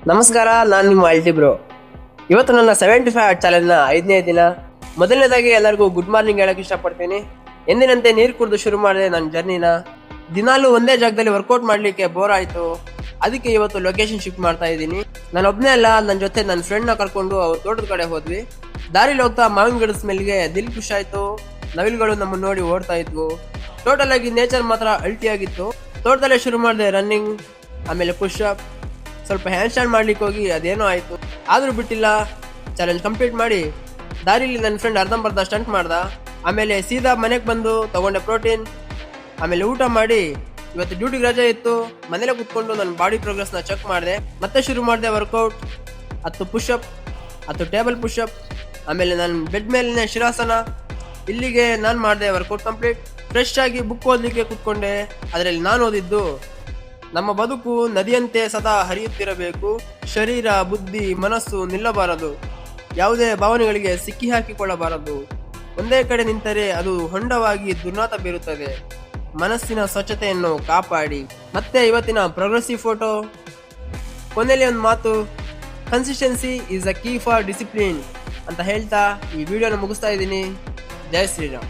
ನಮಸ್ಕಾರ, ನಾನು ನಿಮ್ಮ ಅಲ್ಟಿ ಬ್ರೋ. ಇವತ್ತು ನನ್ನ 75 ಹಾರ್ಟ್ ಚಾಲೆಂಜ್ನ 5ನೇ ದಿನ. ಮೊದಲನೇದಾಗಿ ಎಲ್ಲರಿಗೂ ಗುಡ್ ಮಾರ್ನಿಂಗ್ ಹೇಳಕ್ಕೆ ಇಷ್ಟಪಡ್ತೀನಿ. ಎಂದಿನಂತೆ ನೀರು ಕುಡಿದು ಶುರು ಮಾಡಿದೆ ನನ್ನ ಜರ್ನಿನ. ದಿನಾಲೂ ಒಂದೇ ಜಾಗದಲ್ಲಿ ವರ್ಕೌಟ್ ಮಾಡಲಿಕ್ಕೆ ಬೋರ್ ಆಯಿತು. ಅದಕ್ಕೆ ಇವತ್ತು ಲೊಕೇಶನ್ ಶಿಫ್ಟ್ ಮಾಡ್ತಾ ಇದ್ದೀನಿ. ನಾನು ಒಬ್ಬನೇ ಅಲ್ಲ, ನನ್ನ ಜೊತೆ ನನ್ನ ಫ್ರೆಂಡ್ನ ಕರ್ಕೊಂಡು ಅವ್ರ ತೋಟದ ಕಡೆ ಹೋದ್ವಿ. ದಾರಿಲಿ ಹೋಗ್ತಾ ಮಾವಿನ ಗಿಡದ ಸ್ಮೆಲ್ಗೆ ದಿಲ್ ಖುಷಿ ಆಯಿತು. ನವಿಲುಗಳು ನಮ್ಮನ್ನು ನೋಡಿ ಓಡ್ತಾ ಇದ್ವು. ಟೋಟಲ್ ಆಗಿ ನೇಚರ್ ಮಾತ್ರ ಅಲ್ಟಿಯಾಗಿತ್ತು. ತೋಟದಲ್ಲೇ ಶುರು ಮಾಡಿದೆ ರನ್ನಿಂಗ್, ಆಮೇಲೆ ಪುಷಪ್, ಸ್ವಲ್ಪ ಹ್ಯಾಂಡ್ ಸ್ಟ್ಯಾಂಡ್ ಮಾಡ್ಲಿಕ್ಕೆ ಹೋಗಿ ಅದೇನೋ ಆಯಿತು. ಆದರೂ ಬಿಟ್ಟಿಲ್ಲ, ಚಾಲೆಂಜ್ ಕಂಪ್ಲೀಟ್ ಮಾಡಿ ದಾರಿಲಿ ನನ್ನ ಫ್ರೆಂಡ್ ಅರ್ಧಂಬರ್ಧ ಸ್ಟಂಟ್ ಮಾಡ್ದ. ಆಮೇಲೆ ಸೀದಾ ಮನೆಗೆ ಬಂದು ತಗೊಂಡೆ ಪ್ರೋಟೀನ್, ಆಮೇಲೆ ಊಟ ಮಾಡಿ ಇವತ್ತು ಡ್ಯೂಟಿಗೆ ರಜೆ ಇತ್ತು. ಮನೇಲೆ ಕೂತ್ಕೊಂಡು ನನ್ನ ಬಾಡಿ ಪ್ರೋಗ್ರೆಸ್ನ ಚೆಕ್ ಮಾಡಿದೆ. ಮತ್ತೆ ಶುರು ಮಾಡಿದೆ ವರ್ಕೌಟ್. 10 ಪುಷಪ್, 10 ಟೇಬಲ್ ಪುಷಪ್, ಆಮೇಲೆ ನನ್ನ ಬೆಡ್ ಮೇಲಿನ ಶಿರಾಸನ. ಇಲ್ಲಿಗೆ ನಾನು ಮಾಡಿದೆ ವರ್ಕೌಟ್ ಕಂಪ್ಲೀಟ್. ಫ್ರೆಶ್ ಆಗಿ ಬುಕ್ ಓದಲಿಕ್ಕೆ ಕೂತ್ಕೊಂಡೆ. ಅದರಲ್ಲಿ ನಾನು ಓದಿದ್ದು, ನಮ್ಮ ಬದುಕು ನದಿಯಂತೆ ಸದಾ ಹರಿಯುತ್ತಿರಬೇಕು. ಶರೀರ, ಬುದ್ಧಿ, ಮನಸ್ಸು ನಿಲ್ಲಬಾರದು. ಯಾವುದೇ ಭಾವನೆಗಳಿಗೆ ಸಿಕ್ಕಿ ಹಾಕಿಕೊಳ್ಳಬಾರದು. ಒಂದೇ ಕಡೆ ನಿಂತರೆ ಅದು ಹೊಂಡವಾಗಿ ದುರ್ನಾತ ಬೀರುತ್ತದೆ. ಮನಸ್ಸಿನ ಸ್ವಚ್ಛತೆಯನ್ನು ಕಾಪಾಡಿ. ಮತ್ತೆ ಇವತ್ತಿನ ಪ್ರೋಗ್ರೆಸಿವ್ ಫೋಟೋ. ಕೊನೆಯಲ್ಲಿ ಒಂದು ಮಾತು, consistency is a key for discipline ಅಂತ ಹೇಳ್ತಾ ಈ ವಿಡಿಯೋನ ಮುಗಿಸ್ತಾ ಇದ್ದೀನಿ. ಜೈ ಶ್ರೀರಾಮ್.